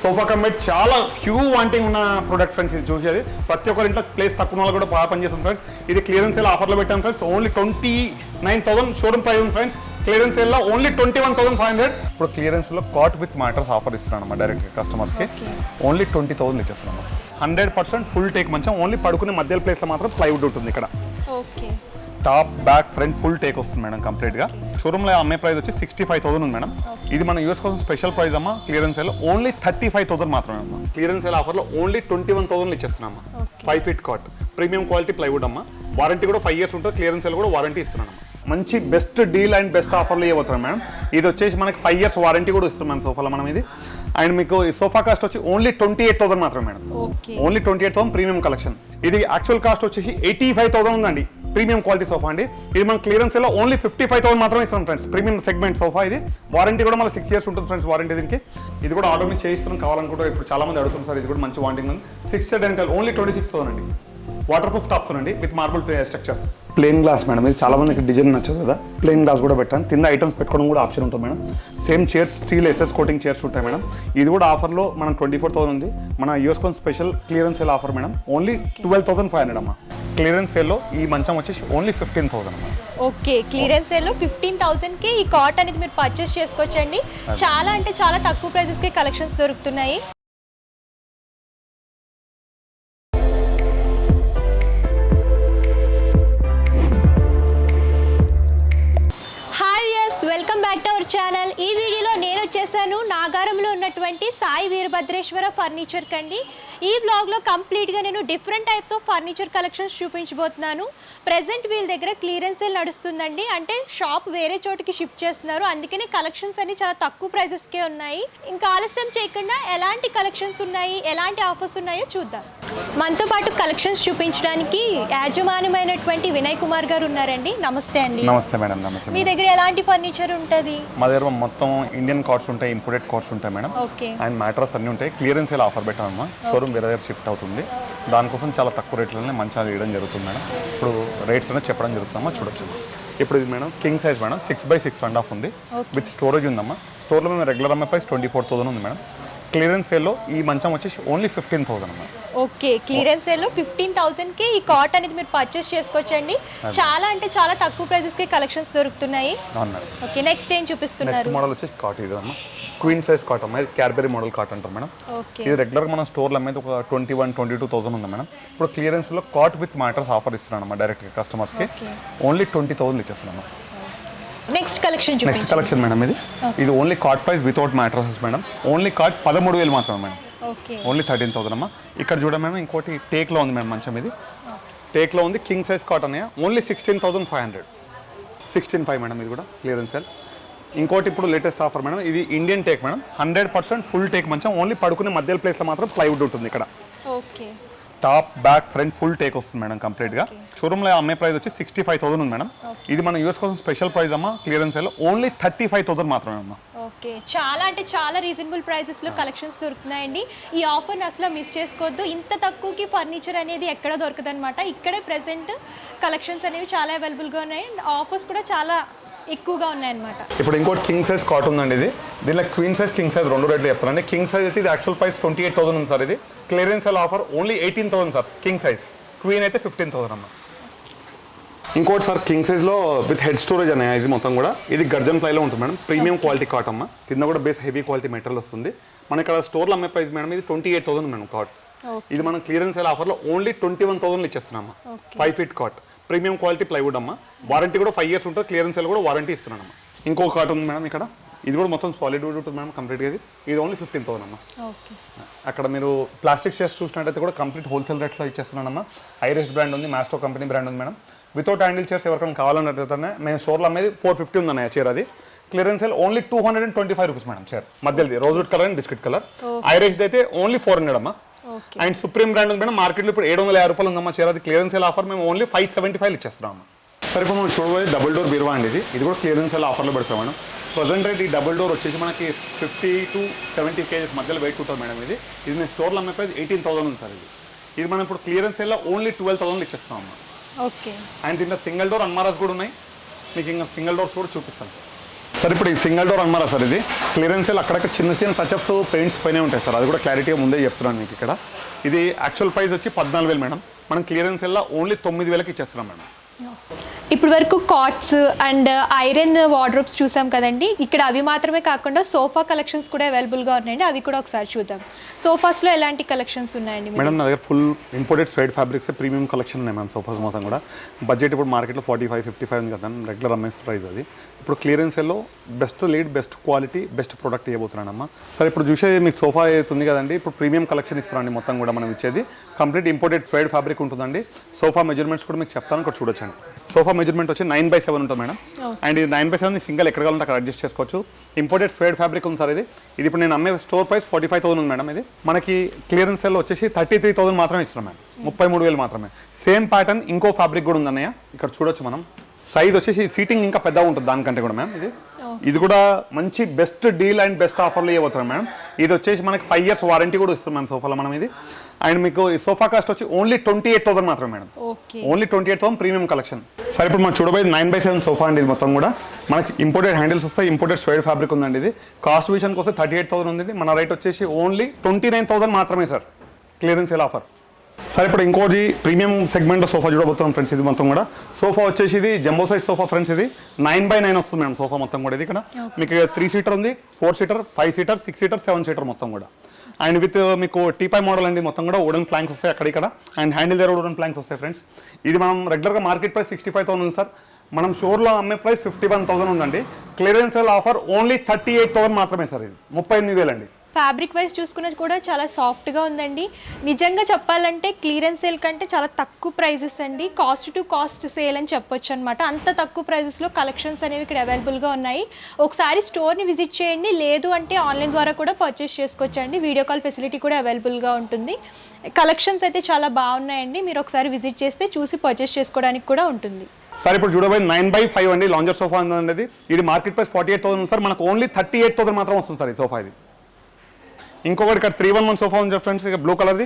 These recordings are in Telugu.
సోఫా కమ్ చాలా ఫ్యూ వాంటింగ్ ఉన్న ప్రొడక్ట్ ఫ్రెండ్స్. ఇది చూసేది ప్రతి ఒక్కరి ఇంట్లో ప్లేస్ తక్కువ వాళ్ళు కూడా బాగా పనిచేస్తుంది ఫ్రెండ్స్. ఇది క్లియరెన్స్ సేల్ ఆఫర్లో పెట్టాం ఫ్రెండ్స్. ఓన్లీ 29,000 షోరూమ్ ప్రైస్ ఉంది ఫ్రెండ్స్. క్లియరెన్స్ సేల్లో ఓన్లీ 21,500. ఇప్పుడు క్లియరెన్స్లో కాట్ విత్ మ్యాటర్స్ ఆఫర్ ఇస్తున్నాను డైరెక్ట్ కస్టమర్స్కి. ఓన్లీ 20,000 ఇచ్చేస్తున్నాము. 100% ఫుల్ టేక్ మంచం. ఓన్లీ పడుకునే మధ్య ప్లేస్లో మాత్రం ప్లైవుడ్ ఉంటుంది ఇక్కడ. Top back front full take వస్తుంది మేడం కంప్లీట్గా. షోరూమ్లో అమ్మే ప్రైస్ వచ్చి 65,000 ఉంది మేడం. ఇది మన యూఎస్ కోసం స్పెషల్ ప్రైస్ అమ్మా. క్లియరెన్స్ సేల్ ఓన్లీ 35,000 మాత్రమే అమ్మా. క్లియరెన్స్ సేల్ ఆఫర్లో ఓన్లీ 21,000 ఇచ్చేస్తున్నాం. 5 feet cot premium quality plywood అమ్మా. వారంటీ కూడా 5 years ఉంటుంది. క్లియరెన్స్ సేల్ కూడా వారంటీ ఇస్తున్నాను. మంచి బెస్ట్ డీల్ అండ్ బెస్ట్ ఆఫర్లు ఇవ్వబోతున్నాం మేడం. ఇది వచ్చేసి మనకి 5 years వారంటీ కూడా ఇస్తున్నాం సోఫాలో మనం ఇది. అండ్ మీకు ఈ సోఫా కాస్ట్ వచ్చి ఓన్లీ 28,000 మాత్రమే మేడం. Only 28,000 premium collection. ఇది యాక్చువల్ కాస్ట్ వచ్చేసి 85,000 ఉందండి. ప్రీమియం క్వాలిటీ సోఫా అండి. ఇది మన క్లియరెన్స్ లో ఓన్లీ 55,000 మాత్రమే ఇస్తున్నాం ఫ్రెండ్స్. ప్రీమియం సెగ్మెంట్ సోఫా ఇది. వారంటీ కూడా మళ్ళీ 6 years ఉంటుంది ఫ్రెండ్స్ వారంటీ దీనికి. ఇది కూడా ఆర్డర్ మీద చేయిస్తున్నాం కావాలనుకుంటే. ఇప్పుడు చాలా మంది అడుగుతున్నారు సార్. ఇది కూడా మంచి వారంటీ ఉంది. 6 డెంటల్ ఓన్లీ 26,000 అండి. వాటర్ ప్రూఫ్ టాప్స్ అండి with marble structure. Plain glass madam. ఇది చాలా మందికి డిజైన్ నచ్చదు కదా. ప్లెయిన్ గ్లాస్ కూడా పెట్టాను. కింద ఐటమ్స్ పెట్టుకోవడం కూడా ఆప్షన్ ఉంటుంది madam. Same chairs steel SS coating chairs ఉంటాయి మేడం. ఇది కూడా ఆఫర్లో మనం 24,000 ఉంది. మన యూఎస్ కోసం special clearance sale offer madam. Only 12,500 అమ్మా. క్లియరెన్స్ సేల్లో ఈ మంచం వచ్చేసి ఓన్లీ 15,000 అమ్మా. ఓకే, క్లియరెన్స్ సేల్లో 15,000కి ఈ కాట్ అనేది మీరు పర్చేస్ చేసుకోవచ్చండి. చాలా అంటే చాలా తక్కువ ప్రైసెస్కి కలెక్షన్స్ దొరుకుతున్నాయి. Welcome back to our channel. ఈ వీడియోలో నేను వచ్చేసాను నాగారంలో ఉన్నటువంటి సాయి వీరభద్రేశ్వర ఫర్నిచర్ కండి. ఈ బ్లాగ్లో కంప్లీట్గా నేను different types of furniture collections చూపించబోతున్నాను. ప్రెసెంట్ వీళ్ళ దగ్గర క్లియరెన్స్ సేల్ నడుస్తుందండి. అంటే షాప్ వేరే చోటికి షిఫ్ట్ చేస్తున్నారు. అందుకనే కలెక్షన్స్ అన్ని చాలా తక్కువ ప్రైజెస్కే ఉన్నాయి. ఇంకా ఆలస్యం చేయకుండా ఎలాంటి కలెక్షన్స్ ఉన్నాయి, ఎలాంటి ఆఫర్స్ ఉన్నాయో చూద్దాం. మనతో పాటు కలెక్షన్స్ చూపించడానికి యాజమాన్యమైనటువంటి వినయ్ కుమార్ గారు ఉన్నారండి. నమస్తే అండి. నమస్తే మేడం. నమస్తే. మీ దగ్గర ఎలాంటి ఫర్నిచర్ ఉంటుంది? మా దగ్గర మొత్తం ఇండియన్ కార్డ్స్ ఉంటాయి, ఇంపోర్టెడ్ కార్డ్స్ ఉంటాయి మేడం. అండ్ మ్యాట్రస్ అన్ని ఉంటాయి. క్లియరెన్స్ సేల్ ఆఫర్ పెట్టామమ్మా. షోరూమ్ వేరే దగ్గర షిఫ్ట్ అవుతుంది. దానికోసం చాలా తక్కువ రేట్లనే మంచిగా వేయడం జరుగుతుంది మేడం. ఇప్పుడు రేట్స్ అనేది చెప్పడం జరుగుతుందమ్మా. చూడొచ్చు. ఇప్పుడు ఇది madam king size madam. 6x6.5 ఉంది. విత్ స్టోరేజ్ ఉందమ్మా. స్టోర్లో మేము రెగ్యులర్ అమ్మే ప్రైస్ 24,000 ఉంది మేడం. క్లియరెన్స్ సేల్లో ఈ మంచం వచ్చేసి ఓన్లీ 15,000 అమ్మా. ఓకే, క్లియరెన్స్ సేల్లో 15,000కి ఈ కాట్ అనేది మీరు పర్చేస్ చేసుకోవచ్చండి. చాలా అంటే చాలా తక్కువ ప్రైసెస్కి కలెక్షన్స్ దొరుకుతున్నాయి. ఓకే, నెక్స్ట్ ఏం చూపిస్తున్నారు? మోడల్ వచ్చేసి కాట్ ఇది అమ్మా. క్వీన్ సైజ్ కాట్ అమ్మా. ఇది క్యాడ్బరీ మోడల్ కాట్ అంటారు మేడం. ఇది రెగ్యులర్ మనం స్టోర్లో అమ్మేది ఒక 21,000-22,000 ఉంది మేడం. ఇప్పుడు క్లియరెన్స్లో కాట్ విత్ మ్యాటర్స్ ఆఫర్ ఇస్తున్నాను అమ్మా డైరెక్ట్ కస్టమర్స్కి. ఓన్లీ 20,000 ఇచ్చేస్తున్నాను. Next collection madam. ఇది only cot price without mattresses madam. Only cot 13,000 మాత్రమే మేడం. ఓన్లీ 13,000 అమ్మా. ఇక్కడ చూడండి మేడం, ఇంకోటి టేక్లో ఉంది మేడం మంచం. ఇది టేక్లో ఉంది. కింగ్ సైజ్ కాట్ అనే ఓన్లీ 16,500. 16,500 మేడం. ఇది కూడా క్లియరెన్స్ సేల్. ఇంకోటి ఇప్పుడు లేటెస్ట్ ఆఫర్ మేడం. ఇది Indian teak madam. 100% full take మంచం. ఓన్లీ పడుకునే మధ్య ప్లేస్లో మాత్రం ప్లైవుడ్ ఉంటుంది ఇక్కడ. Top back front full take వస్తుంది మేడం కంప్లీట్గా. షోరూమ్లో అమ్మే ప్రైస్ వచ్చి 65,000 ఉంది మేడం. ఇది మన యూఎస్ కోసం స్పెషల్ ప్రైస్ అమ్మా. క్లియరెన్స్ సేల్ ఓన్లీ 35,000 మాత్రమే అమ్మా. ఓకే, చాలా అంటే చాలా రీజనబుల్ ప్రైసెస్లో కలెక్షన్స్ దొరుకుతున్నాయండి. ఈ ఆఫర్ని అసలు మిస్ చేసుకోవద్దు. ఇంత తక్కువకి ఫర్నిచర్ అనేది ఎక్కడ దొరకదు అనమాట. ఇక్కడే ప్రెసెంట్ కలెక్షన్స్ అనేవి చాలా అవైలబుల్గా ఉన్నాయి. ఆఫర్స్ కూడా చాలా ఎక్కువగా ఉన్నాయన్నమాట. ఇప్పుడు ఇంకోటి కింగ్ సైజ్ కాట్ ఉందండి. ఇది దీనిలో క్వీన్ సైజ్ కింగ్ సైజ్ రెండు రేట్లు చెప్తానండి. కింగ్ సైజ్ అయితే ఇది యాక్చువల్ ప్రైస్ 28,000 ఉంది సార్. ఇది clearance sale offer only 18,000 sir king size. Queen అయితే 15,000 అమ్మా. ఇంకోటి సార్ కింగ్ సైజ్లో విత్ హెడ్ స్టోరేజ్ అనే ఇది మొత్తం కూడా. ఇది గర్జన్ ప్లైలో ఉంటుంది మేడం. ప్రీమియం క్వాలిటీ కాట్ అమ్మా. కింద కూడా బేస్ హెవీ క్వాలిటీ మెటీరియల్ వస్తుంది. మన ఇక్కడ స్టోర్లో అమ్మే ప్రైస్ మేడం ఇది 28,000 మేడం కాట్. ఇది మనం క్లియరెన్స్ సేల్ ఆఫర్లో ఓన్లీ 21,000 ఇచ్చేస్తున్నామా. 5 feet cot premium quality plywood అమ్మా. వారంటీ కూడా 5 years ఉంటుంది. క్లియరెన్స్ సేల్ కూడా వారంటీ ఇస్తున్నాను అమ్మా. ఇంకో కాట్ ఉంది మేడం ఇక్కడ. ఇది కూడా మొత్తం సాలిడ్ వుడ్ ఉంటుంది మేడం కంప్లీట్గా. ఇది ఓన్లీ 15,000 అమ్మా. అక్కడ మీరు ప్లాస్టిక్ చైర్స్ చూసినట్టయితే కూడా కంప్లీట్ హోల్సేల్ రేట్లో ఇచ్చేస్తున్నానమ్మా. ఐరెస్ట్ బ్రాండ్ ఉంది, మాస్టో కంపెనీ బ్రాండ్ ఉంది మేడం. వితౌట్ హ్యాండిల్ చైర్స్ ఎవరికైనా కావాలన్నట్టయితే మేము స్టోర్లో అమ్మేది 450 ఉందన్న చైర్. అది clearance sale only 225 rupees madam chair. మధ్యది rosewood colour and biscuit colour. Armrest అయితే ఓన్లీ 400 అమ్మా. అండ్ సుప్రీం బ్రాండ్ ఉంది మేడం. మార్కెట్లో ఇప్పుడు 750 రూపాయలు ఉందమ్మా చైర్. అది క్లియరెన్స్ సేల్ ఆఫర్ మేము ఓన్లీ 575 ఇచ్చేస్తున్నాం. సరే, ఇప్పుడు మనం చూడబోయే డబుల్ డోర్ బీరువా అండి. ఇది కూడా క్లియరెన్స్ సేల్ ఆఫర్లో పెడతాం మేడం. ప్రజెంట్ రేట్ ఈ డబుల్ డోర్ వచ్చేసి మనకి 50 to 70 kgs మధ్యలో వెయిట్ ఉంటుంది మేడం. ఇది నేను స్టోర్లో అమ్మే ప్రైస్ 18,000 ఉంది సార్. ఇది మనం ఇప్పుడు క్లియరెన్స్ సేల్లో ఓన్లీ 12,000 ఇచ్చేస్తాం అమ్మా. అండ్ దీంట్లో సింగిల్ డోర్ అన్మారాస్ కూడా ఉన్నాయి. మీకు ఇంకా సింగిల్ డోర్స్ కూడా చూపిస్తాను. సార్ ఇప్పుడు ఈ సింగిల్ డోర్ అన్నారా సార్, ఇది క్లియరెన్స్ సేల్ అక్కడక్కడ చిన్న చిన్న టచ్అప్స్ పెయింట్స్ పైన ఉంటాయి సార్, అది కూడా క్లారిటీగా ముందే చెప్తున్నాను మీకు. ఇక్కడ ఇది యాక్చువల్ ప్రైస్ వచ్చి 14,000 మేడం, మనం క్లియరెన్స్ సేల్లో ఓన్లీ 9,000కి ఇచ్చేస్తున్నాం మేడం. ఇప్పుడు వరకు కాట్స్ అండ్ ఐరన్ వార్డ్రోబ్స్ చూసాం కదండి, ఇక్కడ అవి మాత్రమే కాకుండా సోఫా కలెక్షన్స్ కూడా అవైలబుల్గా ఉన్నాయండి, అవి కూడా ఒకసారి చూద్దాం. సోఫాస్లో ఎలాంటి కలెక్షన్స్ ఉన్నాయండి మేడం? నా దగ్గర full imported suede fabrics premium collection ఉన్నాయి మేడం. సోఫాస్ మొత్తం కూడా బడ్జెట్ ఇప్పుడు మార్కెట్లో 45-55 ఉంది కదా రెగ్యులర్ అమ్మే ప్రైస్, అది ఇప్పుడు క్లియరెన్స్ సేల్లో best lead, best quality, best product ఇవ్వబోతున్నానమ్మా. సార్ ఇప్పుడు చూసేది మీకు సోఫా అవుతుంది కదండి, ఇప్పుడు ప్రీమియం కలెక్షన్ ఇస్తున్నాండి. మొత్తం కూడా మనం ఇచ్చేది కంప్లీట్ ఇంపోర్టెడ్ స్వైడ్ ఫ్యాబ్రిక్ ఉంటుందండి. సోఫా మెజర్మెంట్స్ కూడా మీకు చెప్తాను, ఇక్కడ చూడొచ్చండి. సోఫా మెజర్మెంట్ వచ్చి 9/7 ఉంటుంది మేడం, అండ్ ఇది 9/7 సింగిల్ ఎక్కడ కావాలంటే అక్కడ అడ్జస్ట్ చేసుకోవచ్చు. ఇంపోర్టెడ్ స్వైడ్ ఫ్యాబ్రిక్ ఉంది సార్, ఇది ఇప్పుడు నేను అమ్మే స్టోర్ ప్రైస్ 45,000 ఉంది మేడం. ఇది మనకి క్లియరెన్స్ సేల్ వచ్చేసి 33,000 మాత్రమే ఇస్తున్నాం మేడం, 33,000 మాత్రమే. సేమ్ ప్యాటర్న్ ఇంకో ఫ్యాబ్రిక్ కూడా ఉందన్నయ్య, ఇక్కడ చూడొచ్చు మనం. సైజ్ వచ్చేసి సీటింగ్ ఇంకా పెద్దగా ఉంటుంది దానికంటే కూడా మ్యామ్. ఇది కూడా మంచి బెస్ట్ డీల్ అండ్ బెస్ట్ ఆఫర్లో ఇవ్వబోతున్నాం మేడం. ఇది వచ్చేసి మనకి 5 years వారంటీ కూడా ఇస్తాం మ్యామ్ సోఫాలో మనం. ఇది అండ్ మీకు ఈ సోఫా కాస్ట్ వచ్చి ఓన్లీ 28,000 మాత్రమే మేడం, ఓన్లీ 28,000 ప్రీమియం కలెక్షన్. సరే ఇప్పుడు మనం చూడబోయేది 9/7 సోఫా అండి. ఇది మొత్తం కూడా మనకి ఇంపోర్టెడ్ హ్యాండిల్స్ వస్తాయి, ఇంపోర్టెడ్ స్వైడ్ ఫ్యాబ్రిక్ ఉందండి. ఇది కాస్ట్ విషయానికి వస్తే 38,000 ఉంది, మన రేట్ వచ్చేసి ఓన్లీ 29,000 మాత్రమే సార్, క్లియరెన్స్ సేల్ ఆఫర్. సరే ఇప్పుడు ఇంకోటి ప్రీమియం సెగ్మెంట్లో సోఫా చూడబోతున్నాం ఫ్రెండ్స్. ఇది మొత్తం కూడా సోఫా వచ్చేసి ఇది జంబో సైజ్ సోఫా ఫ్రెండ్స్. ఇది 9/9 వస్తుంది మేడం సోఫా మొత్తం కూడా. ఇది ఇక్కడ మీకు 3 seater ఉంది, 4 seater, 5 seater, 6 seater, 7 seater మొత్తం కూడా. అండ్ విత్ మీకు టీపై మోడల్ అండి, మొత్తం కూడా వుడెన్ ప్లాంక్స్ వస్తాయి అక్కడ ఇక్కడ, అండ్ హ్యాండిల్ దగ్గర వుడెన్ ప్లాంక్స్ వస్తాయి ఫ్రెండ్స్. ఇది మనం రెగ్యులర్గా మార్కెట్ ప్రైస్ 65,000 ఉంది సార్, మనం షోర్లో అమ్మే ప్రైస్ 51,000 ఉందండి. క్లియరెన్స్ సేల్ ఆఫర్ ఓన్లీ 38,000 మాత్రమే సార్, ఇది 38,000 అండి. ఫ్యాబ్రిక్ వైజ్ చూసుకున్నది కూడా చాలా సాఫ్ట్గా ఉందండి. నిజంగా చెప్పాలంటే క్లియరెన్స్ సేల్ కంటే చాలా తక్కువ ప్రైజెస్ అండి, కాస్ట్ టు కాస్ట్ సేల్ అని చెప్పొచ్చు అనమాట. అంత తక్కువ ప్రైజెస్లో కలెక్షన్స్ అనేవి ఇక్కడ అవైలబుల్గా ఉన్నాయి. ఒకసారి స్టోర్ని విజిట్ చేయండి, లేదు అంటే ఆన్లైన్ ద్వారా కూడా పర్చేస్ చేసుకోవచ్చండి. వీడియో కాల్ ఫెసిలిటీ కూడా అవైలబుల్గా ఉంటుంది. కలెక్షన్స్ అయితే చాలా బాగున్నాయండి, మీరు ఒకసారి విజిట్ చేస్తే చూసి పర్చేస్ చేసుకోవడానికి కూడా ఉంటుంది. సార్ ఇప్పుడు చూడబోయే 9/5 అండి, లాంజర్ సోఫా అనేది. ఇది మార్కెట్ ప్రైస్ 48,000 సార్, మనకు ఓన్లీ 38,000 మాత్రం వస్తుంది సార్ ఈ సోఫా. ఇది ఇంకొకటి ఇక్కడ 311 సోఫా ఉంది ఫ్రెండ్స్, ఇక బ్లూ కలర్ది.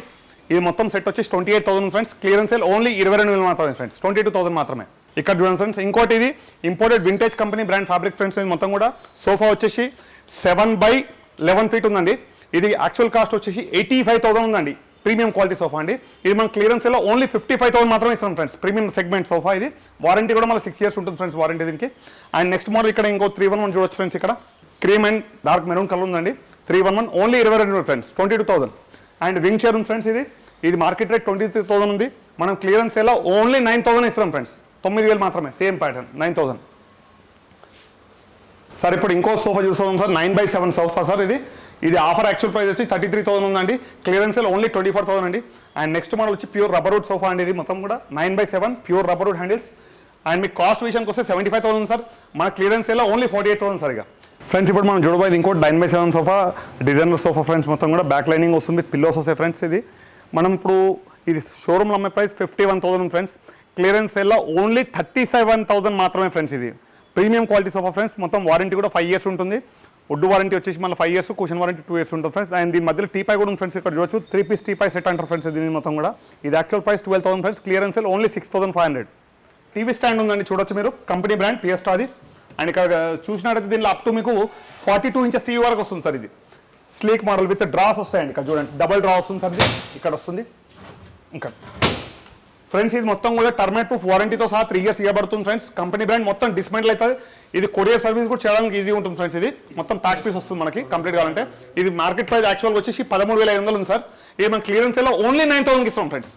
ఇది మొత్తం సెట్ వచ్చేసి 28,000 ఫ్రెండ్స్, క్లియరెన్స్ సేల్ ఓన్లీ 22,000 మాత్రమే ఫ్రెండ్స్, 22,000 మాత్రమే. ఇక్కడ చూడండి ఫ్రెండ్స్, ఇంకోటి ఇది imported vintage company brand fabric friends. ఇది మొత్తం కూడా సోఫా వచ్చేసి 7/11 feet ఉందండి. ఇది యాక్చువల్ కాస్ట్ వచ్చేసి 85,000 ఉందండి, ప్రీమియం క్వాలిటీ సోఫా అండి. ఇది మన క్లియరెన్స్ సేల్లో ఓన్లీ 55,000 మాత్రమే ఇస్తాం ఫ్రెండ్స్, ప్రీమియం సెగ్మెంట్ సోఫా. ఇది వారంటీ కూడా మళ్ళీ 6 years ఉంటుంది ఫ్రెండ్స్ వారంటీ దీనికి. అండ్ నెక్స్ట్ మోడల్ ఇక్కడ ఇంకో 311 చూడొచ్చు ఫ్రెండ్స్, ఇక్కడ cream and dark maroon colour ఉందండి. 311 only 22,000 friends, 22,000. And wing chair ఉంది ఫ్రెండ్స్, ఇది మార్కెట్ రేట్ 23,000 ఉంది, మనం క్లియరెన్స్ సేల్లో ఓన్లీ 9,000 ఇస్తాం ఫ్రెండ్స్, 9,000 మాత్రమే, సేమ్ ప్యాటర్న్ 9,000. సార్ ఇప్పుడు ఇంకో సోఫా చూస్తాం సార్, 9/7 సోఫా సార్. ఇది ఆఫర్ యాక్చువల్ ప్రైస్ వచ్చి 33,000 ఉందండి, క్లియరెన్స్ సేల్ ఓన్లీ 24,000 అండి. అండ్ నెక్స్ట్ మోడల్ వచ్చి ప్యూర్ రబ్బర్ వుడ్ సోఫా అండి. ఇది మొత్తం కూడా 9/7 pure rubber wood handles. And మీకు కాస్ట్ విషయానికి వస్తే 75,000 సార్, మన క్లియరెన్స్ సేల్లో ఓన్లీ 48,000 సార్. ఇక ఫ్రెండ్స్ ఇప్పుడు మనం చూడబోయేది ఇంకోటి 9/7 సోఫా, డిజైనర్ సోఫా ఫ్రెండ్స్. మొత్తం కూడా బ్యాక్ లైనింగ్ వస్తుంది, పిల్లోస్ వస్తాయి ఫ్రెండ్స్. ఇది మనం ఇప్పుడు ఇది షోరూమ్లో అమ్మే ప్రైస్ 51,000 ఫ్రెండ్స్, క్లియరెన్స్ సేల్లో ఓన్లీ 37,000 మాత్రమే ఫ్రెండ్స్. ఇది ప్రీమియం క్వాలిటీ సోఫా ఫ్రెండ్స్, మొత్తం వారంటీ కూడా 5 years ఉంటుంది. వుడ్ వారంటీ వచ్చేసి మళ్ళీ 5 years, కుషన్ వారంటీ 2 years ఉంటుంది ఫ్రెండ్స్. అండ్ దీని మధ్యలో టీపై కూడా ఉంది ఫ్రెండ్స్, ఇక్కడ చూడొచ్చు 3 piece టీపై సెట్ అంటారు ఫ్రెండ్స్. దీని మొత్తం కూడా ఇది actual price 12,000 friends, clearance sale only 6,500. TV stand ఉందండి, చూడొచ్చు మీరు, కంపెనీ బ్రాండ్ పిఎస్టాది. అండ్ ఇక్కడ చూసినట్టయితే దీనిలో అప్ టు మీకు 42 inches టీవీ వరకు వస్తుంది సార్. ఇది స్లీక్ మోడల్ విత్ డ్రాస్ వస్తాయండి, ఇక్కడ చూడండి డబల్ డ్రా వస్తుంది సార్. ఇది ఇక్కడ వస్తుంది ఇంకా ఫ్రెండ్స్. ఇది మొత్తం కూడా టర్మినేట్ ప్రూఫ్ వారంటీతో సహా 3 years ఇవ్వబడుతుంది ఫ్రెండ్స్. కంపెనీ బ్రాండ్ మొత్తం డిస్మెంటల్ అవుతుంది. ఇది కొరియర్ సర్వీస్ కూడా చేయడానికి ఈజీ ఉంటుంది ఫ్రెండ్స్. ఇది మొత్తం ప్యాక్ పీస్ వస్తుంది మనకి కంప్లీట్ కావాలంటే. ఇది మార్కెట్ ప్రైస్ యాక్చువల్గా వచ్చేసి 13,500 ఉంది సార్, ఇది మన క్లియరెన్స్ సేల్లో ఓన్లీ 9,000 ఇస్తాం ఫ్రెండ్స్,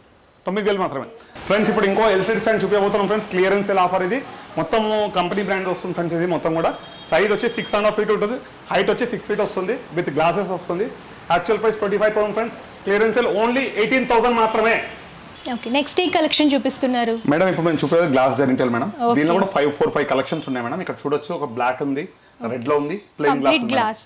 9,000 మాత్రమే ఫ్రెండ్స్. ఇప్పుడు ఇంకో ఎల్సిడి స్టాండ్ చూపించబోతున్నాం ఫ్రెండ్స్, క్లియరెన్స్ సేల్ ఆఫర్. ఇది మొత్తం కంపెనీ బ్రాండ్ వస్తుంది ఫ్రెండ్స్. ఇది మొత్తం కూడా సైజ్ వచ్చి 6.5 feet ఉంటుంది, హైట్ వచ్చి 6 feet వస్తుంది, విత్ గ్లాసెస్ వస్తుంది. Actual price 25,000 friends, clearance sale only 18,000 మాత్రమే. ఓకే, నెక్స్ట్ ఈ కలెక్షన్ చూపిస్తున్నారు మేడం. ఇప్పుడు నేను చూపేది గ్లాస్ డైనింగ్ టేబుల్ మేడం. దీనిలో కూడా 4-5 కలెక్షన్స్ ఉన్నాయి మేడం. ఇక్కడ చూడొచ్చు, ఒక బ్లాక్ ఉంది, రెడ్ లో ఉంది, ప్లెయిన్ గ్లాస్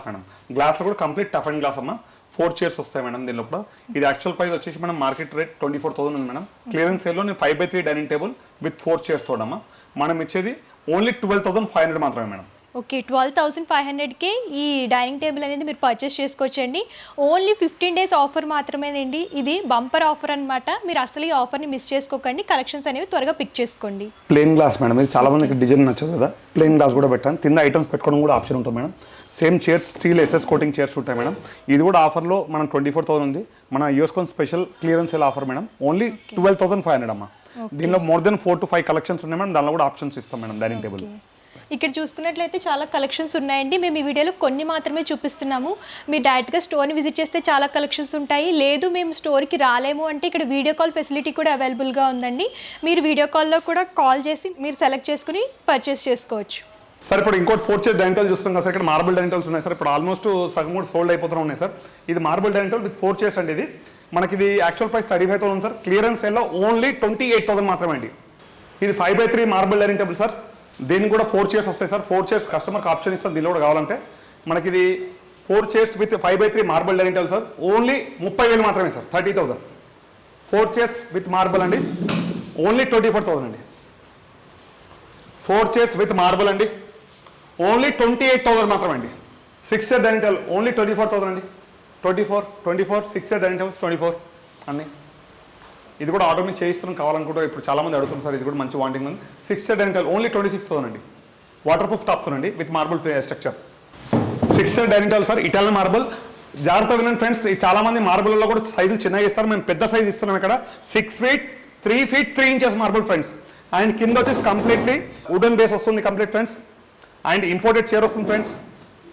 మేడం. గ్లాస్ లో కూడా కంప్లీట్ టఫ్ అండ్ గ్లాస్ అమ్మా. 4 chairs వస్తాయి మేడం దీనిలో కూడా. ఇది యాక్చువల్ ప్రైస్ వచ్చేసి మనం మార్కెట్ రేట్ 24,000 ఉంది మేడం, క్లియరెన్స్ సేల్లో 5/3 డైనింగ్ టేబుల్ విత్ 4 chairs తోడమ్మా మనం ఇచ్చేది ఓన్లీ 12,500 మాత్రమే మేడం. ఓకే, 12,500కే ఈ డైనింగ్ టేబుల్ అనేది మీరు పర్చేస్ చేసుకోవచ్చండి. ఓన్లీ 15 డేస్ ఆఫర్ మాత్రమేనండి. ఇది బంపర్ ఆఫర్ అనమాట. మీరు అసలు ఈ ఆఫర్ని మిస్ చేసుకోకండి. కలెక్షన్స్ అనేవి త్వరగా పిక్ చేసుకోండి. ప్లెయిన్ గ్లాస్ మేడం, ఇది చాలా మందికి డిజైన్ నచ్చదు కదా, ప్లెయిన్ గ్లాస్ కూడా పెట్టాను. కింద ఐటమ్స్ పెట్టుకోవడం కూడా ఆప్షన్ ఉంటుంది madam. Same chairs steel SS coating chairs ఉంటాయి మేడం. ఇది కూడా ఆఫర్లో మనం 24,000 ఉంది. మన యూఎస్కోన్ special clearance sale offer madam. Only 12,500 అమ్మా. దీనిలో మోర్ దెన్ 4 to 5 కలెక్షన్స్ ఉన్నాయి మేడం. దానిలో కూడా ఆప్షన్స్ ఇస్తాం మేడం డైనింగ్ టేబుల్. ఇక్కడ చూసుకున్నట్లయితే చాలా కలెక్షన్స్ ఉన్నాయండి. మేము ఈ వీడియోలో కొన్ని మాత్రమే చూపిస్తున్నాము. మీరు డైరెక్ట్గా స్టోర్ని విజిట్ చేస్తే చాలా కలెక్షన్స్ ఉంటాయి. లేదు మేము స్టోర్కి రాలేము అంటే ఇక్కడ వీడియో కాల్ ఫెసిలిటీ కూడా అవైలబుల్గా ఉందండి. మీరు వీడియో కాల్లో కూడా కాల్ చేసి మీరు సెలెక్ట్ చేసుకుని పర్చేస్ చేసుకోవచ్చు. సార్ ఇప్పుడు ఇంకోటి 4 చైర్ డైనింగ్ టేబుల్ చూస్తున్నాం కదా సార్. ఇక్కడ మార్బుల్ డైనింగ్ టేబుల్స్ ఉన్నాయి సార్. ఇప్పుడు ఆల్మోస్ట్ సగం కూడా సోల్డ్ అయిపోతూ ఉన్నాయి సార్. ఇది marble dining table with 4 chairs అండి. ఇది మనకి ఇది యాక్చువల్ ప్రైస్ 35,000 సార్. క్లియరెన్స్ సేల్లో ఓన్లీ 28,000 మాత్రమే అండి. ఇది 5x3 marble dining table sir. దీనికి కూడా 4 చైర్స్ వస్తాయి సార్. 4 చైర్స్ కస్టమర్కి ఆప్షన్ ఇస్తాం దీనిలో కూడా కావాలంటే. మనకి ఇది 4 chairs with 5x3 marble dining table sir. Only 30,000 మాత్రమే సార్. 30,000. 4 చైర్స్ విత్ మార్బుల్ అండి. ఓన్లీ 24,000 అండి. 4 చైర్స్ విత్ మార్బుల్ అండి. ఓన్లీ 28,000 మాత్రమే అండి. 6 చైర్ డైనింగ్ టేబుల్ ఓన్లీ 24,000 అండి. 24 6 చైర్ డైనింగ్ టేబుల్స్ 24 అన్నీ. ఇది కూడా ఆటో మీద చేయిస్తున్నాం కావాలనుకుంటారు. ఇప్పుడు చాలా మంది అడుగుతున్నారు సార్. ఇది కూడా మంచి వాంటింగ్ ఉంది. 6 చైర్ డైనింగ్ టేబుల్ ఓన్లీ 26,000 అండి. వాటర్ ప్రూఫ్ టాప్స్ అండి with marble structure. 6 chair dining table sir. Italian marble. జాగ్రత్తగా వినండి ఫ్రెండ్స్. చాలా మంది మార్బుల్లో కూడా సైజులు చిన్నగా ఇస్తారు. మేము పెద్ద సైజ్ ఇస్తున్నాం ఇక్కడ. 6 feet 3 feet 3 inches marble friends. And కింద వచ్చేసి కంప్లీట్లీ వుడెన్ బేస్ వస్తుంది complete friends. And imported chair వస్తుంది ఫ్రెండ్స్.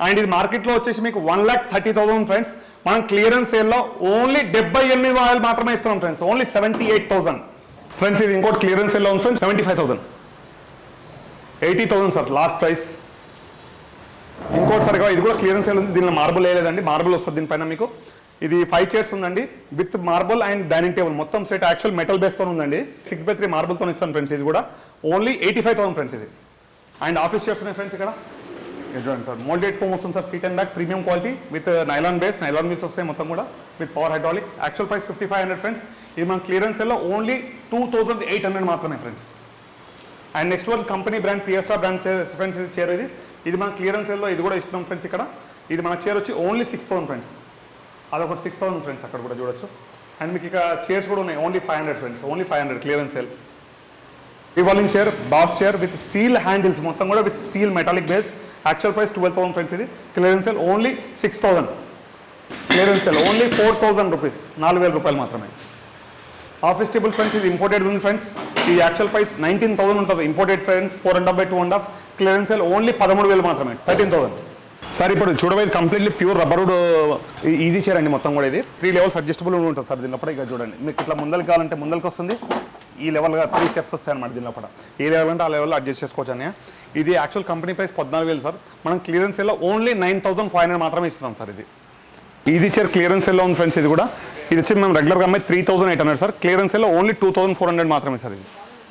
అండ్ ఇది మార్కెట్లో వచ్చేసి మీకు 1,30,000 ఫ్రెండ్స్. మనం క్లియరెన్స్ సేల్లో ఓన్లీ 78,000 మాత్రమే ఇస్తున్నాం ఫ్రెండ్స్. Only 78,000 friends. ఇది ఇంకోటి క్లియరెన్స్ సేల్లో ఉంది ఫ్రెండ్స్. 75,000. 80,000 sir last price. ఇంకోటి సరిగా ఇది కూడా క్లియరెన్స్ సేల్ ఉంది. దీనిలో మార్బుల్ వేయలేదండి. మార్బుల్ వస్తుంది దీనిపైన మీకు. ఇది 5 చైర్స్ ఉందండి with marble and dining table. మొత్తం సెట్ యాక్చువల్ మెటల్ బేస్తో ఉందండి. 6x3 మార్బుల్తో ఇస్తాను ఫ్రెండ్స్. ఇది కూడా ఓన్లీ 85,000 ఫ్రెండ్స్. ఇది అండ్ ఆఫీస్ చైర్స్ ఉన్నాయి ఫ్రెండ్స్. ఇక్కడ చూడండి సార్. మోల్డెడ్ ఫోమ్ వస్తుంది sir. Seat and back premium quality with nylon base. Nylon means వస్తాయి మొత్తం కూడా with power hydraulic. Actual price 5,500 friends. ఇది మన క్లియరెన్స్ సేల్లో ఓన్లీ 2,800 మాత్రమే friends. And next one company brand పిఎస్టా brand friends. ఇది చైర్ ఇది మన క్లియరెన్స్ సేల్లో ఇది కూడా ఇస్తున్నాం ఫ్రెండ్స్. ఇక్కడ ఇది మన చైర్ వచ్చి ఓన్లీ 6,000 ఫ్రెండ్స్. అదొకటి 6,000 ఫ్రెండ్స్. అక్కడ కూడా చూడొచ్చు. అండ్ మీకు ఇక చైర్స్ కూడా ఉన్నాయి only 500 friends. Only 500 clearance sale. Revolving chair boss chair with steel handles మొత్తం కూడా with steel metallic base. Actual price 12,000 friends. ఇది clearance sale only 6,000. Clearance sale only 4,000 rupees. 4,000 రూపాయలు మాత్రమే. Office table friends. ఇది ఇంపోర్టెడ్ ఉంది ఫ్రెండ్స్. ఈ యాక్చువల్ ప్రైస్ 19,000 ఉంటుంది. Imported friends 4.5/2.5. Clearance sale only 13,000 మాత్రమే. 13,000. సార్ ఇప్పుడు చూడబోయేది completely pure rubberwood easy chair అండి. మొత్తం కూడా ఇది 3 levels అడ్జస్టబుల్ ఉంటుంది సార్. దీని లోపల ఇక చూడండి మీకు ఇట్లా ముందరికి కావాలంటే ముందరికి వస్తుంది. ఈ లెవెల్గా 3 steps వస్తాయి అనమాట. దీని లోపల ఏ లెవెల్ అంటే ఆ లెవెల్లో అడ్జస్ట్ చేసుకోవచ్చు అని. ఇది యాక్చువల్ కంపెనీ ప్రైస్ 14,000 సార్. మనం క్లియరెన్స్ సేల్లో ఓన్లీ 9,500 మాత్రమే ఇస్తున్నాం సార్. ఇది ఈజీ చైర్ క్లియరెన్స్ సేల్లో ఉంది ఫ్రెండ్స్. ఇది కూడా ఇది వచ్చి మేము రెగ్యులర్గా అమ్మాయి 3,800 సార్. క్లియరెన్స్ సేల్లో ఓన్లీ 2,400 మాత్రమే సార్. ఇది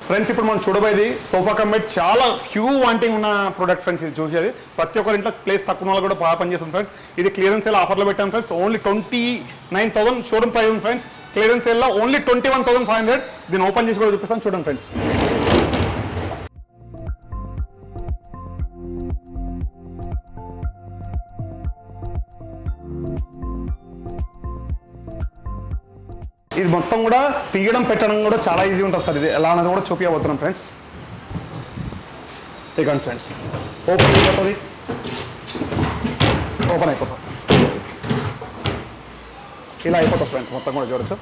ఫ్రెండ్స్ ఇప్పుడు మనం చూడబోయేది సోఫా కమ్ బెడ్. చాలా ఫ్యూ వాంటింగ్ ఉన్న ప్రోడక్ట్ ఫ్రెండ్స్. ఇది చూసేది ప్రతి ఒక్కరి ఇంట్లో ప్లేస్ తక్కువ వాళ్ళు కూడా బాగా పనిచేస్తుంది ఫ్రెండ్స్. ఇది క్లియరెన్స్ సేల్ ఆఫర్లో పెట్టాం ఫ్రెండ్స్. ఓన్లీ 29,000 షోరూమ్ ప్రైస్ ఉంది ఫ్రెండ్స్. క్లియరెన్స్ సేల్లో ఓన్లీ 21,500. దీన్ని ఓపెన్ చేసి కూడా చూపిస్తాను చూడండి ఫ్రెండ్స్. ఇది మొత్తం కూడా తీయడం పెట్టడం కూడా చాలా ఈజీ ఉంటుంది సార్. ఇది ఎలా అనేది కూడా చూపించబోతున్నాం ఫ్రెండ్స్. ఇకండి ఫ్రెండ్స్. ఓపెన్ అయిపోతుంది. ఇలా అయిపోతుంది ఫ్రెండ్స్. మొత్తం కూడా చూడొచ్చు.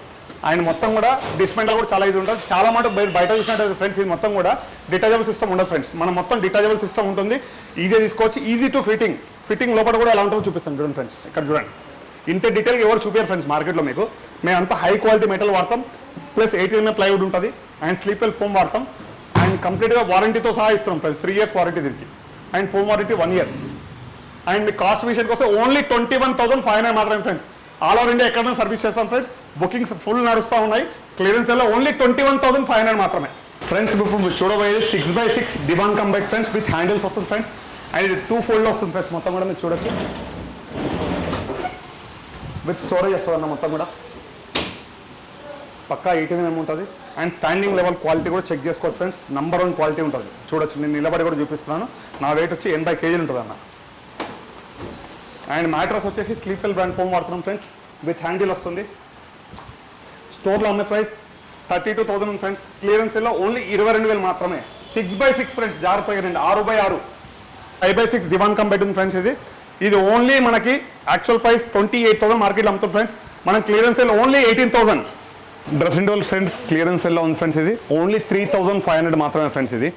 అండ్ మొత్తం కూడా డిస్మెంటల్ కూడా చాలా ఈజీ ఉంటుంది. చాలా మాట బయట చూసినట్టు ఫ్రెండ్స్. ఇది మొత్తం కూడా డిటాచబుల్ సిస్టమ్ ఉండదు ఫ్రెండ్స్. మనం మొత్తం డిటాచబుల్ సిస్టమ్ ఉంటుంది. ఈజీ తీసుకోవచ్చు. ఈజీ టు ఫిట్టింగ్ లోపల కూడా ఎలా ఉంటుందో చూపిస్తాను చూడండి ఫ్రెండ్స్. ఇక్కడ చూడండి. ఇంత డీటెయిల్గా ఎవరు చూపారు ఫ్రెండ్స్ మార్కెట్లో మీకు. మేము అంతా హై క్వాలిటీ మెటల్ వాడతాం. ప్లస్ 80mm ప్లైవుడ్ ఉంటుంది. అండ్ స్లీప్వెల్ ఫోమ్ వాడతాం. అండ్ కంప్లీట్గా వారంటీతో సహా ఇస్తున్నాం ఫ్రెండ్స్. 3 years వారంటీ దీనికి. And foam warranty 1 year. And me cost విషయానికి వస్తే ఓన్లీ 21,500 మాత్రమే ఫ్రెండ్స్. ఆల్ ఓవర్ ఇండియా ఎక్కడైనా సర్వీస్ చేస్తాం ఫ్రెండ్స్. బుకింగ్స్ ఫుల్ నడుస్తూ ఉన్నాయి. క్లియరెన్స్ లో ఓన్లీ 21,500 మాత్రమే ఫ్రెండ్స్. ఇప్పుడు చూడబోయేది 6x6 Devon cum bed friends with handles వస్తుంది ఫ్రెండ్స్. అండ్ ఇది 2 fold వస్తుంది ఫ్రెండ్స్. మొత్తం కూడా మీరు చూడొచ్చు. విత్ స్టోరేజ్ వస్తుంది అన్న. మొత్తం కూడా పక్కా 18mm ఉంటుంది. అండ్ స్టాండింగ్ లెవెల్ క్వాలిటీ కూడా చెక్ చేసుకోవచ్చు ఫ్రెండ్స్. నంబర్ 1 క్వాలిటీ ఉంటుంది. చూడొచ్చు, నేను నిలబడి కూడా చూపిస్తున్నాను. నా వెయిట్ వచ్చి 80 kg ఉంటుంది అన్న. అండ్ మ్యాట్రస్ వచ్చేసి స్లీపెల్ బ్రాండ్ ఫోమ్ వాడుతున్నాం ఫ్రెండ్స్. విత్ హ్యాండిల్ వస్తుంది. స్టోర్లో అమ్మే ప్రైస్ 32,000 ఫ్రెండ్స్. క్లియరెన్స్ సేల్లో ఓన్లీ 22,000 మాత్రమే. 6x6 ఫ్రెండ్స్, జాగ్రత్తగా 6x6 5x6 దివాన్ కమ్ బెడ్ ఉంది ఫ్రెండ్స్. ఇది ఓన్లీ మనకి యాక్చువల్ ప్రైస్ 28,000 మార్కెట్లో అమ్ముతుంది ఫ్రెండ్స్. మనం clearance sale only 18,000. Dressing table friends clearance సేల్లో ఉంది ఫ్రెండ్స్. ఇది ఓన్లీ 3,500 మాత్రమే ఫ్రెండ్స్. ఇది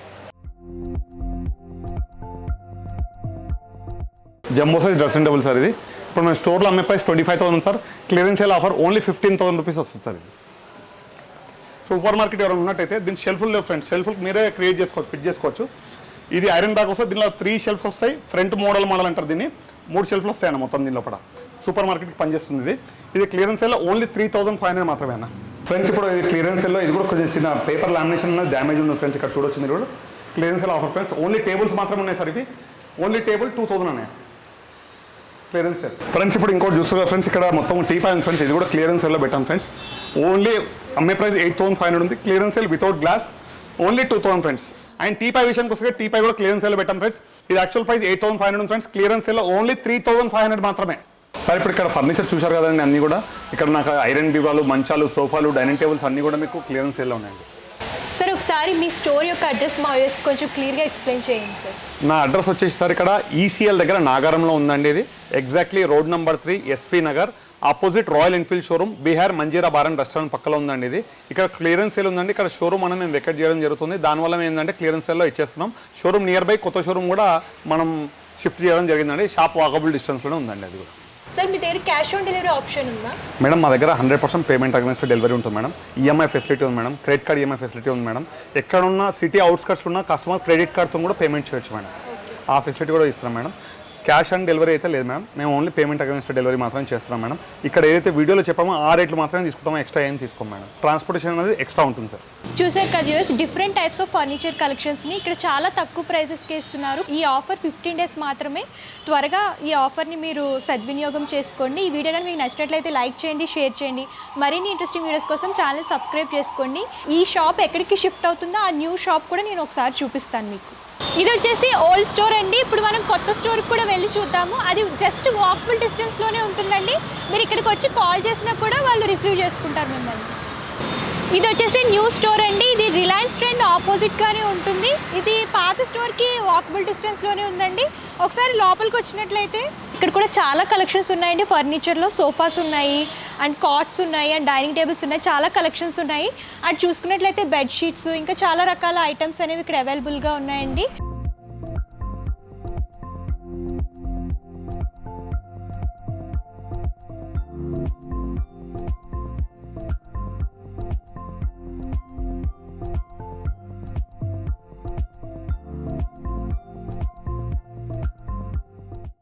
jumbo size dressing table sir. ఇది ఇప్పుడు మన స్టోర్లో అమ్మే price 25,000 sir. Clearance sale offer only 15,000 rupees వస్తుంది సార్. ఇది సూపర్ మార్కెట్ ఎవరైనా ఉన్నట్టయితే దీని షెల్ఫ్లు లేవు ఫ్రెండ్స్. షెల్ఫ్లు మీరే క్రియేట్ చేసుకోవచ్చు, ఫిట్ చేసుకోవచ్చు. ఇది ఐరన్ బ్యాగ్ వస్తుంది. దీనిలో 3 షెల్ఫ్స్ వస్తాయి. ఫ్రంట్ మోడల్ అంటారు దీన్ని. 3 షెల్ఫ్లు వస్తాయన్న మొత్తం దీనిలో కూడా. సూపర్ మార్కెట్కి పనిచేస్తుంది. ఇది క్లియరెన్స్ సేల్లో ఓన్లీ 3,500 మాత్రమే అన్న ఫ్రెండ్స్. ఇప్పుడు ఇది క్లియరెన్స్ సేల్లో ఇది కూడా కొంచెం చిన్న పేపర్ లామినేషన్ డ్యామేజ్ ఉంది ఫ్రెండ్స్. ఇక్కడ చూడొచ్చు మీరు కూడా. Clearance sale offer friends. Only tables మాత్రమే ఉన్నాయి సార్. ఇవి ఓన్లీ టేబుల్ 2,000 అనే క్లియరెన్స్ సేల్ ఫ్రెండ్స్. ఇప్పుడు ఇంకోటి చూస్తున్నారు ఫ్రెండ్స్, ఇక్కడ మొత్తం టీపాయ్ ఉంది ఫ్రెండ్స్. ఇది కూడా క్లియరెన్స్ సేల్లో పెట్టాం ఫ్రెండ్స్. ఓన్లీ అమ్మే ప్రైస్ 8,500 ఉంది. Clearance sale without glass only 2,000 friends. And teapoy విషయానికి వస్తే టీపాయ్ కూడా క్లియరెన్స్ సేల్లో పెట్టాం ఫ్రెండ్స్. ఇది యాక్చువల్ ప్రైస్ 8,500 ఫ్రెండ్స్. క్లియరెన్స్ సేల్లో ఓన్లీ 3,500 మాత్రమే సార్. ఇప్పుడు ఇక్కడ ఫర్నిచర్ చూశారు కదండి, అన్నీ కూడా ఇక్కడ నాకు ఐరన్ బీవాలు, మంచాలు, సోఫాలు, డైనింగ్ టేబుల్స్ అన్నీ కూడా మీకు క్లియరెన్స్ సేల్లో ఉన్నాయండి. సార్ ఒకసారి మీ స్టోర్ యొక్క అడ్రస్ మా వ్యూవర్స్ కొంచెం క్లియర్గా ఎక్స్ప్లెయిన్ చేయండి సార్. నా అడ్రస్ వచ్చేసి సార్ ఇక్కడ ఈసీఎల్ దగ్గర నాగారంలో ఉందండి. ఇది exactly road number 3 SV Nagar opposite Royal Enfield showroom, Bihar Manjeera bar and restaurant పక్కలో ఉందండి. ఇది ఇక్కడ క్లియరెన్స్ సేల్ ఉందండి. ఇక్కడ షోరూమ్ అనేది మేము వెకెట్ చేయడం జరుగుతుంది. దానివల్ల ఏంటంటే క్లియరెన్స్ సేల్లో ఇచ్చేస్తున్నాం. షోరూమ్ నియర్ బై కొత్త షోరూమ్ కూడా మనం షిఫ్ట్ చేయడం జరిగిందండి. షాప్ వాకబుల్ డిస్టెన్స్లోనే ఉందండి. అది కూడా సార్ మీ దగ్గర క్యాష్ ఆన్ డెలివరీ ఆప్షన్ ఉందా? మేడం మా దగ్గర 100% పేమెంట్ అగైన్స్ డెలివరీ ఉంటుంది మేడం. ఈఎంఐ ఫెసిలిటీ ఉంది madam. Credit card EMI facility ఉంది మేడం. ఎక్కడున్న సిటీ అవుట్స్కట్స్ ఉన్న కస్టమర్ క్రెడిట్ కార్డ్తో కూడా పేమెంట్ చేయొచ్చు మేడం. ఆ ఫెసిలిటీ కూడా ఇస్తున్నాం మేడం. క్యాష్ ఆన్ డెలివరీ అయితే లేదు మేడం. మేము ఓన్లీ పేమెంట్ అగైన్స్ డెలివరీ మాత్రం చేస్తున్నాం మేడం. ఇక్కడ ఏదైతే వీడియోలో చెప్పామో ఆ రేట్లు మాత్రమే తీసుకుంటామో, ఎక్స్ట్రా ఏం తీసుకోం మేడం. ట్రాన్స్పోర్టేషన్ అనేది ఎక్స్ట్రా ఉంటుంది సార్. చూసారు కదా డిఫరెంట్ టైప్స్ ఆఫ్ ఫర్నిచర్ కలెక్షన్స్ని ఇక్కడ చాలా తక్కువ ప్రైసెస్కి ఇస్తున్నారు. ఈ ఆఫర్ 15 డేస్ మాత్రమే. త్వరగా ఈ ఆఫర్ని మీరు సద్వినియోగం చేసుకోండి. ఈ వీడియో కానీ మీకు నచ్చినట్లయితే లైక్ చేయండి, షేర్ చేయండి. మరిన్ని ఇంట్రెస్టింగ్ వీడియోస్ కోసం ఛానల్ సబ్స్క్రైబ్ చేసుకోండి. ఈ షాప్ ఎక్కడికి షిఫ్ట్ అవుతుందో ఆ న్యూ షాప్ కూడా నేను ఒకసారి చూపిస్తాను మీకు. ఇది వచ్చేసి ఓల్డ్ స్టోర్ అండి. ఇప్పుడు మనం కొత్త స్టోర్కి కూడా వెళ్ళి చూద్దాము. అది జస్ట్ వాకబుల్ డిస్టెన్స్లోనే ఉంటుందండి. మీరు ఇక్కడికి వచ్చి కాల్ చేసినా కూడా వాళ్ళు రిసీవ్ చేసుకుంటారు మిమ్మల్ని. ఇది వచ్చేసి న్యూ స్టోర్ అండి. ఇది రిలయన్స్ ట్రెండ్ ఆపోజిట్గానే ఉంటుంది. ఇది పాత స్టోర్కి వాకబుల్ డిస్టెన్స్లోనే ఉందండి. ఒకసారి లోపలికి వచ్చినట్లయితే ఇక్కడ కూడా చాలా కలెక్షన్స్ ఉన్నాయండి. ఫర్నిచర్లో సోఫాస్ ఉన్నాయి, అండ్ కాట్స్ ఉన్నాయి, అండ్ డైనింగ్ టేబుల్స్ ఉన్నాయి. చాలా కలెక్షన్స్ ఉన్నాయి. అటు చూసుకున్నట్లయితే బెడ్షీట్స్, ఇంకా చాలా రకాల ఐటమ్స్ అనేవి ఇక్కడ అవైలబుల్గా ఉన్నాయండి.